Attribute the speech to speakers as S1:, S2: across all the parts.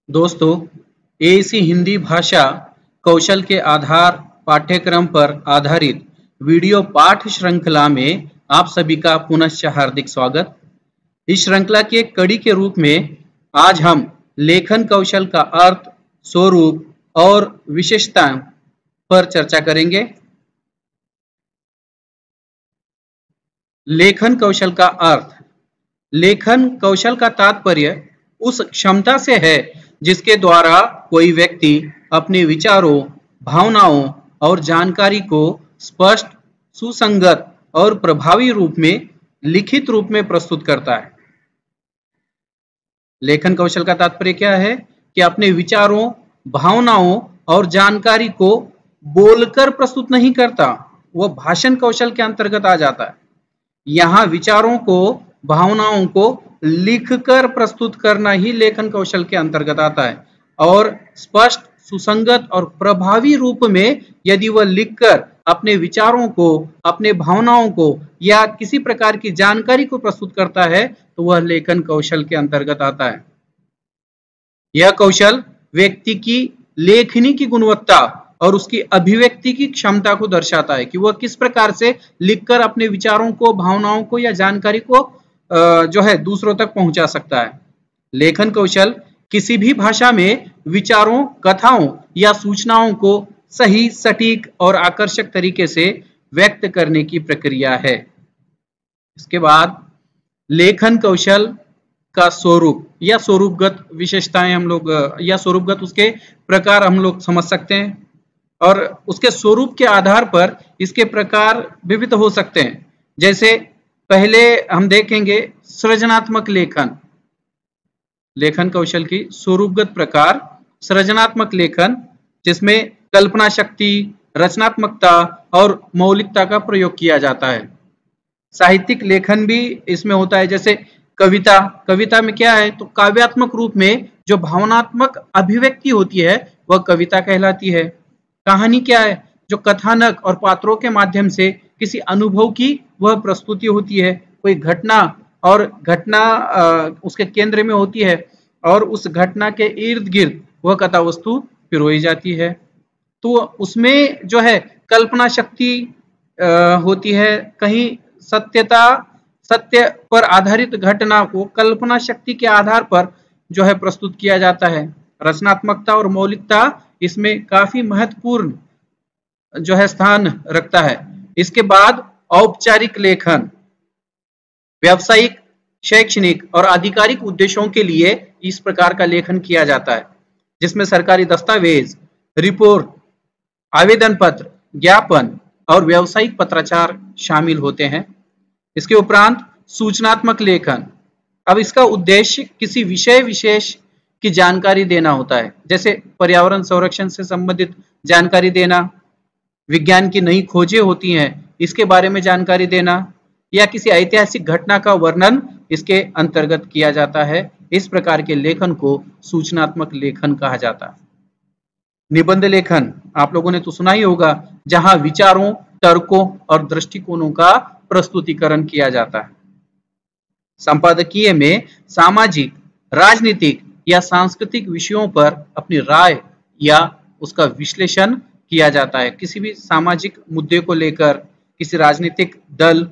S1: दोस्तों, एएसी हिंदी भाषा कौशल के आधार पाठ्यक्रम पर आधारित वीडियो पाठ श्रृंखला में आप सभी का पुनश्च हार्दिक स्वागत। इस श्रृंखला की एक कड़ी के रूप में आज हम लेखन कौशल का अर्थ, स्वरूप और विशेषताएं पर चर्चा करेंगे। लेखन कौशल का अर्थ। लेखन कौशल का तात्पर्य उस क्षमता से है जिसके द्वारा कोई व्यक्ति अपने विचारों, भावनाओं और जानकारी को स्पष्ट, सुसंगत और प्रभावी रूप में लिखित रूप में प्रस्तुत करता है। लेखन कौशल का तात्पर्य क्या है कि अपने विचारों, भावनाओं और जानकारी को बोलकर प्रस्तुत नहीं करता, वह भाषण कौशल के अंतर्गत आ जाता है। यहाँ विचारों को, भावनाओं को लिखकर प्रस्तुत करना ही लेखन कौशल के अंतर्गत आता है और स्पष्ट, सुसंगत और प्रभावी रूप में यदि वह लिखकर अपने विचारों को, अपने भावनाओं को या किसी प्रकार की जानकारी को प्रस्तुत करता है तो वह लेखन कौशल के अंतर्गत आता है। यह कौशल व्यक्ति की लेखनी की गुणवत्ता और उसकी अभिव्यक्ति की क्षमता को दर्शाता है कि वह किस प्रकार से लिखकर अपने विचारों को, भावनाओं को या जानकारी को दूसरों तक पहुंचा सकता है। लेखन कौशल किसी भी भाषा में विचारों, कथाओं या सूचनाओं को सही, सटीक और आकर्षक तरीके से व्यक्त करने की प्रक्रिया है। इसके बाद लेखन कौशल का स्वरूप या स्वरूपगत विशेषताएं हम लोग या स्वरूपगत उसके प्रकार हम लोग समझ सकते हैं और उसके स्वरूप के आधार पर इसके प्रकार विविध हो सकते हैं। जैसे पहले हम देखेंगे सृजनात्मक लेखन। लेखन कौशल की स्वरूपगत प्रकार सृजनात्मक लेखन, जिसमें कल्पना शक्ति, रचनात्मकता और मौलिकता का प्रयोग किया जाता है। साहित्यिक लेखन भी इसमें होता है, जैसे कविता। कविता में क्या है तो काव्यात्मक रूप में जो भावनात्मक अभिव्यक्ति होती है वह कविता कहलाती है। कहानी क्या है, जो कथानक और पात्रों के माध्यम से किसी अनुभव की वह प्रस्तुति होती है। कोई घटना और घटना उसके केंद्र में होती है और उस घटना के इर्द गिर्द वह कथा वस्तु पिरोई जाती है। तो उसमें जो है कल्पना शक्ति होती है। कहीं सत्य पर आधारित घटना को कल्पना शक्ति के आधार पर जो है प्रस्तुत किया जाता है। रचनात्मकता और मौलिकता इसमें काफी महत्वपूर्ण जो है स्थान रखता है। इसके बाद औपचारिक लेखन व्यावसायिक, शैक्षणिक और आधिकारिक उद्देश्यों के लिए इस प्रकार का लेखन किया जाता है, जिसमें सरकारी दस्तावेज, रिपोर्ट, आवेदन पत्र, ज्ञापन और व्यावसायिक पत्राचार शामिल होते हैं। इसके उपरांत सूचनात्मक लेखन। अब इसका उद्देश्य किसी विषय विशेष की जानकारी देना होता है, जैसे पर्यावरण संरक्षण से संबंधित जानकारी देना, विज्ञान की नई खोजें होती हैं इसके बारे में जानकारी देना, या किसी ऐतिहासिक घटना का वर्णन इसके अंतर्गत किया जाता है। इस प्रकार के लेखन को सूचनात्मक लेखन कहा जाता है। निबंध लेखन आप लोगों ने तो सुना ही होगा, जहां विचारों, तर्कों और दृष्टिकोणों का प्रस्तुतिकरण किया जाता है। संपादकीय में सामाजिक, राजनीतिक या सांस्कृतिक विषयों पर अपनी राय या उसका विश्लेषण किया जाता है। किसी भी सामाजिक मुद्दे को लेकर, किसी राजनीतिक दल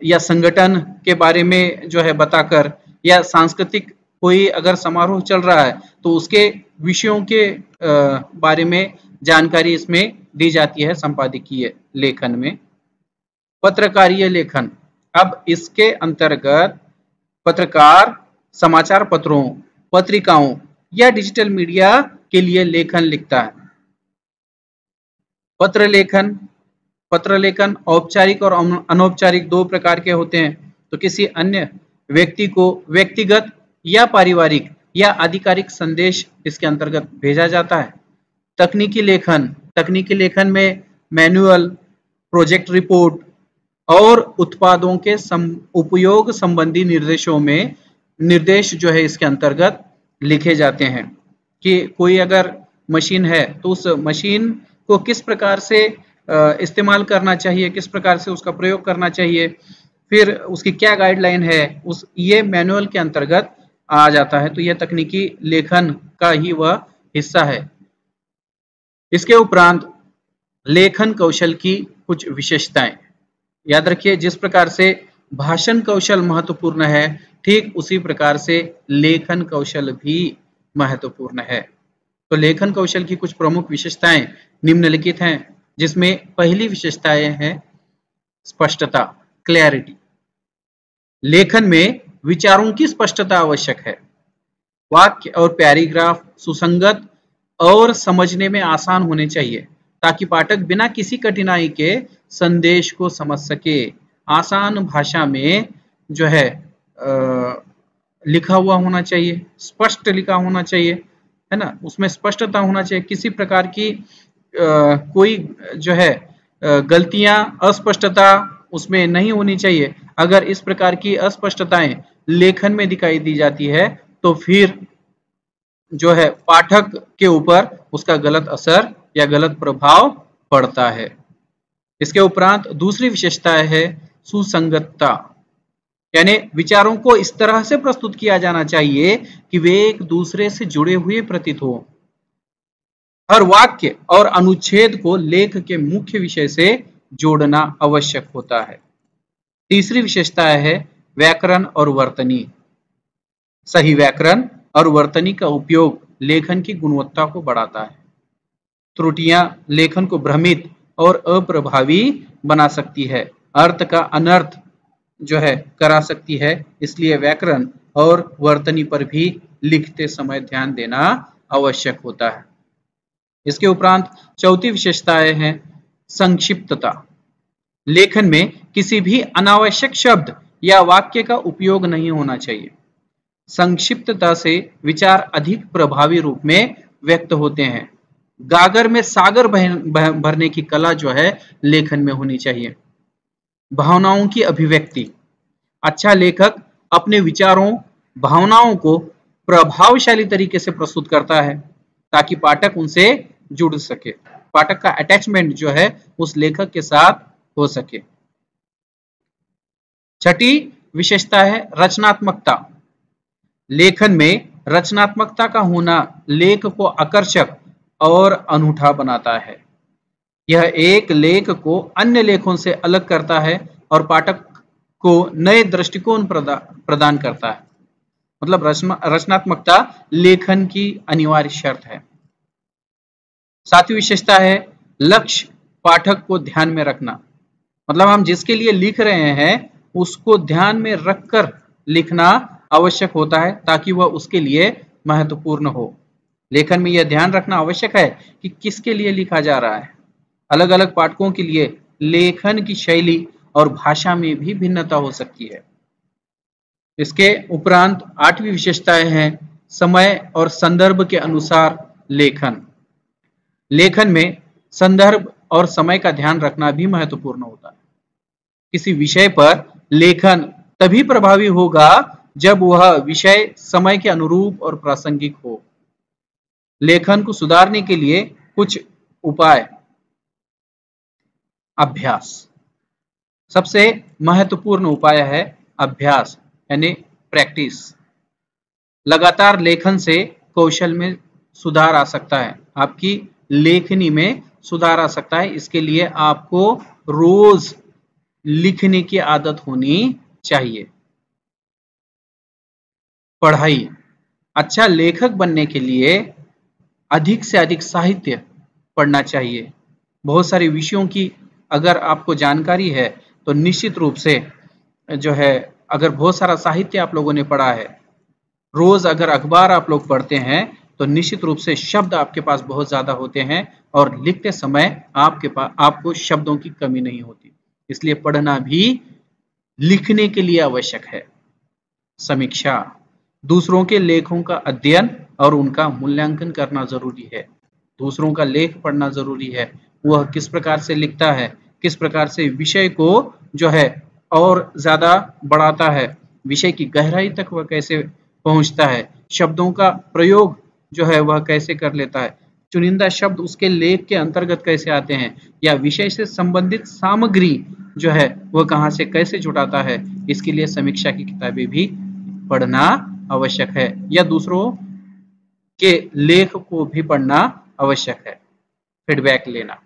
S1: या संगठन के बारे में जो है बताकर, या सांस्कृतिक कोई अगर समारोह चल रहा है तो उसके विषयों के बारे में जानकारी इसमें दी जाती है संपादकीय लेखन में। पत्रकारीय लेखन। अब इसके अंतर्गत पत्रकार समाचार पत्रों, पत्रिकाओं या डिजिटल मीडिया के लिए लेखन लिखता है। पत्र लेखन औपचारिक और अनौपचारिक दो प्रकार के होते हैं। तो किसी अन्य व्यक्ति को व्यक्तिगत या पारिवारिक या आधिकारिक संदेश इसके अंतर्गत भेजा जाता है। तकनीकी लेखन में मैनुअल, प्रोजेक्ट रिपोर्ट और उत्पादों के उपयोग संबंधी निर्देश जो है इसके अंतर्गत लिखे जाते हैं कि कोई अगर मशीन है तो उस मशीन को किस प्रकार से इस्तेमाल करना चाहिए, किस प्रकार से उसका प्रयोग करना चाहिए, फिर उसकी क्या गाइडलाइन है, ये मैनुअल के अंतर्गत आ जाता है, तो यह तकनीकी लेखन का ही वह हिस्सा है। इसके उपरांत लेखन कौशल की कुछ विशेषताएं। याद रखिए, जिस प्रकार से भाषण कौशल महत्वपूर्ण है, ठीक उसी प्रकार से लेखन कौशल भी महत्वपूर्ण है। तो लेखन कौशल की कुछ प्रमुख विशेषताएं निम्नलिखित हैं, जिसमें पहली विशेषताएं है स्पष्टता, क्लैरिटी। लेखन में विचारों की स्पष्टता आवश्यक है। वाक्य और पैराग्राफ सुसंगत और समझने में आसान होने चाहिए, ताकि पाठक बिना किसी कठिनाई के संदेश को समझ सके। आसान भाषा में जो है लिखा हुआ होना चाहिए, स्पष्ट लिखा होना चाहिए, है ना, उसमें स्पष्टता होना चाहिए। किसी प्रकार की कोई जो है गलतियां, अस्पष्टता उसमें नहीं होनी चाहिए। अगर इस प्रकार की अस्पष्टताएं लेखन में दिखाई दी जाती है तो फिर जो है पाठक के ऊपर उसका गलत असर या गलत प्रभाव पड़ता है। इसके उपरांत दूसरी विशेषता है सुसंगतता, यानी विचारों को इस तरह से प्रस्तुत किया जाना चाहिए कि वे एक दूसरे से जुड़े हुए प्रतीत हो। हर वाक्य और अनुच्छेद को लेख के मुख्य विषय से जोड़ना आवश्यक होता है। तीसरी विशेषता है व्याकरण और वर्तनी। सही व्याकरण और वर्तनी का उपयोग लेखन की गुणवत्ता को बढ़ाता है। त्रुटियां लेखन को भ्रमित और अप्रभावी बना सकती है, अर्थ का अनर्थ जो है करा सकती है। इसलिए व्याकरण और वर्तनी पर भी लिखते समय ध्यान देना आवश्यक होता है। इसके उपरांत चौथी विशेषताएं हैं संक्षिप्तता। लेखन में किसी भी अनावश्यक शब्द या वाक्य का उपयोग नहीं होना चाहिए। संक्षिप्तता से विचार अधिक प्रभावी रूप में व्यक्त होते हैं। गागर में सागर भरने की कला जो है लेखन में होनी चाहिए। भावनाओं की अभिव्यक्ति। अच्छा लेखक अपने विचारों, भावनाओं को प्रभावशाली तरीके से प्रस्तुत करता है, ताकि पाठक उनसे जुड़ सके, पाठक का अटैचमेंट जो है उस लेखक के साथ हो सके। छठी विशेषता है रचनात्मकता। लेखन में रचनात्मकता का होना लेख को आकर्षक और अनूठा बनाता है। यह एक लेख को अन्य लेखों से अलग करता है और पाठक को नए दृष्टिकोण प्रदान करता है। मतलब रचनात्मकता लेखन की अनिवार्य शर्त है। सातवीं विशेषता है लक्ष्य पाठक को ध्यान में रखना। मतलब हम जिसके लिए लिख रहे हैं उसको ध्यान में रखकर लिखना आवश्यक होता है, ताकि वह उसके लिए महत्वपूर्ण हो। लेखन में यह ध्यान रखना आवश्यक है कि किसके लिए लिखा जा रहा है। अलग अलग पाठकों के लिए लेखन की शैली और भाषा में भी भिन्नता हो सकती है। इसके उपरांत आठवीं विशेषताएं हैं समय और संदर्भ के अनुसार लेखन। लेखन में संदर्भ और समय का ध्यान रखना भी महत्वपूर्ण होता है। किसी विषय पर लेखन तभी प्रभावी होगा जब वह विषय समय के अनुरूप और प्रासंगिक हो। लेखन को सुधारने के लिए कुछ उपाय। अभ्यास सबसे महत्वपूर्ण उपाय है। अभ्यास यानी प्रैक्टिस। लगातार लेखन से कौशल में सुधार आ सकता है, आपकी लेखनी में सुधार आ सकता है। इसके लिए आपको रोज लिखने की आदत होनी चाहिए। पढ़ाई। अच्छा लेखक बनने के लिए अधिक से अधिक साहित्य पढ़ना चाहिए। बहुत सारे विषयों की अगर आपको जानकारी है तो निश्चित रूप से जो है, अगर बहुत सारा साहित्य आप लोगों ने पढ़ा है, रोज अगर अखबार आप लोग पढ़ते हैं तो निश्चित रूप से शब्द आपके पास बहुत ज्यादा होते हैं और लिखते समय आपको शब्दों की कमी नहीं होती। इसलिए पढ़ना भी लिखने के लिए आवश्यक है। समीक्षा। दूसरों के लेखों का अध्ययन और उनका मूल्यांकन करना जरूरी है। दूसरों का लेख पढ़ना जरूरी है। वह किस प्रकार से लिखता है, किस प्रकार से विषय को जो है और ज्यादा बढ़ाता है, विषय की गहराई तक वह कैसे पहुंचता है, शब्दों का प्रयोग जो है वह कैसे कर लेता है, चुनिंदा शब्द उसके लेख के अंतर्गत कैसे आते हैं, या विषय से संबंधित सामग्री जो है वह कहां से कैसे जुटाता है। इसके लिए समीक्षा की किताबें भी पढ़ना आवश्यक है या दूसरों के लेख को भी पढ़ना आवश्यक है। फीडबैक लेना,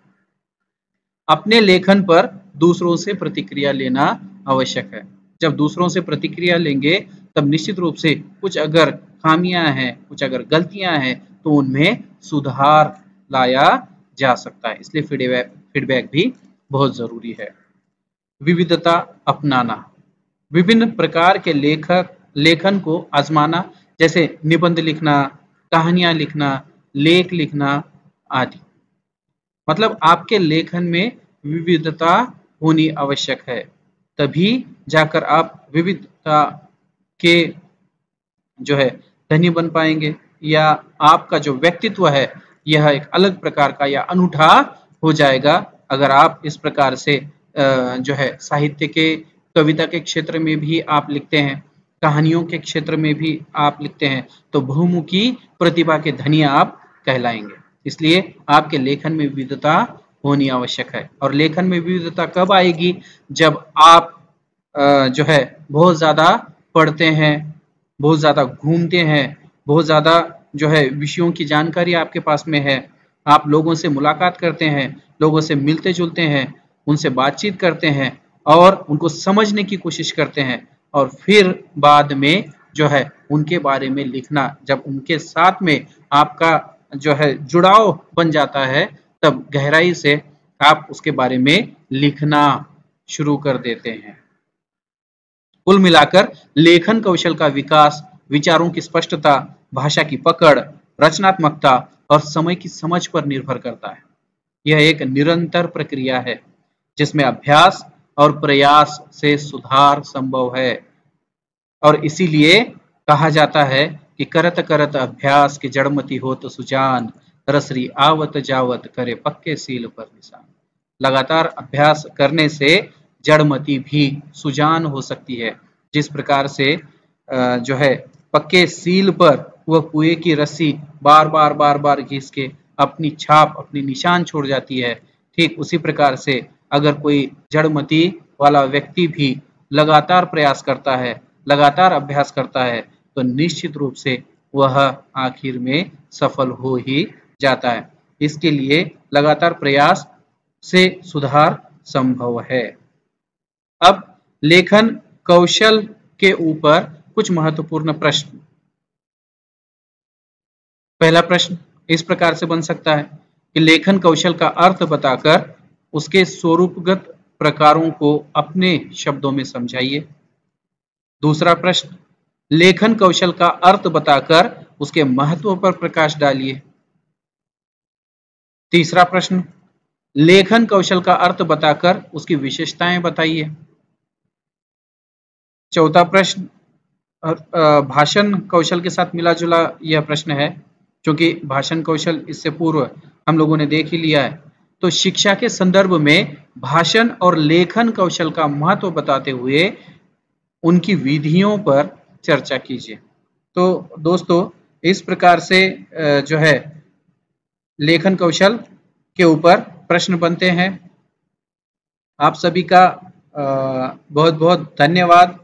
S1: अपने लेखन पर दूसरों से प्रतिक्रिया लेना आवश्यक है। जब दूसरों से प्रतिक्रिया लेंगे तब निश्चित रूप से कुछ अगर खामियां हैं, कुछ अगर गलतियां हैं तो उनमें सुधार लाया जा सकता है। इसलिए फीडबैक भी बहुत जरूरी है। विविधता अपनाना, विभिन्न प्रकार के लेखन को आजमाना, जैसे निबंध लिखना, कहानियां लिखना, लेख लिखना आदि। मतलब आपके लेखन में विविधता होनी आवश्यक है, तभी जाकर आप विविधता के जो है धनी बन पाएंगे, या आपका जो व्यक्तित्व है यह एक अलग प्रकार का या अनूठा हो जाएगा। अगर आप इस प्रकार से जो है साहित्य के, कविता के क्षेत्र में भी आप लिखते हैं, कहानियों के क्षेत्र में भी आप लिखते हैं, तो बहुमुखी प्रतिभा के धनी आप कहलाएंगे। इसलिए आपके लेखन में विविधता होनी आवश्यक है। और लेखन में विविधता कब आएगी? जब आप जो है बहुत ज्यादा पढ़ते हैं, बहुत ज्यादा घूमते हैं, बहुत ज्यादा जो है विषयों की जानकारी आपके पास में है, आप लोगों से मुलाकात करते हैं, लोगों से मिलते जुलते हैं, उनसे बातचीत करते हैं और उनको समझने की कोशिश करते हैं, और फिर बाद में जो है उनके बारे में लिखना, जब उनके साथ में आपका जो है जुड़ाव बन जाता है, तब गहराई से आप उसके बारे में लिखना शुरू कर देते हैं। कुल मिलाकर लेखन कौशल का विकास विचारों की स्पष्टता, भाषा की पकड़, रचनात्मकता और समय की समझ पर निर्भर करता है। यह एक निरंतर प्रक्रिया है जिसमें अभ्यास और प्रयास से सुधार संभव है। और इसीलिए कहा जाता है कि करत करत अभ्यास की जड़मती हो तो सुजान, रसरी आवत जावत करे पक्के सील पर निशान। लगातार अभ्यास करने से जड़मती भी सुजान हो सकती है। जिस प्रकार से जो है पक्के सील पर वह कुएं की रस्सी बार बार घिस के अपनी छाप, अपनी निशान छोड़ जाती है, ठीक उसी प्रकार से अगर कोई जड़मती वाला व्यक्ति भी लगातार प्रयास करता है, लगातार अभ्यास करता है, तो निश्चित रूप से वह आखिर में सफल हो ही जाता है। इसके लिए लगातार प्रयास से सुधार संभव है। अब लेखन कौशल के ऊपर कुछ महत्वपूर्ण प्रश्न। पहला प्रश्न इस प्रकार से बन सकता है कि लेखन कौशल का अर्थ बताकर उसके स्वरूपगत प्रकारों को अपने शब्दों में समझाइए। दूसरा प्रश्न, लेखन कौशल का अर्थ बताकर उसके महत्व पर प्रकाश डालिए। तीसरा प्रश्न, लेखन कौशल का अर्थ बताकर उसकी विशेषताएं बताइए। चौथा प्रश्न भाषण कौशल के साथ मिला जुला यह प्रश्न है, क्योंकि भाषण कौशल इससे पूर्व हम लोगों ने देख ही लिया है। तो शिक्षा के संदर्भ में भाषण और लेखन कौशल का महत्व बताते हुए उनकी विधियों पर चर्चा कीजिए। तो दोस्तों इस प्रकार से जो है लेखन कौशल के ऊपर प्रश्न बनते हैं। आप सभी का बहुत बहुत धन्यवाद।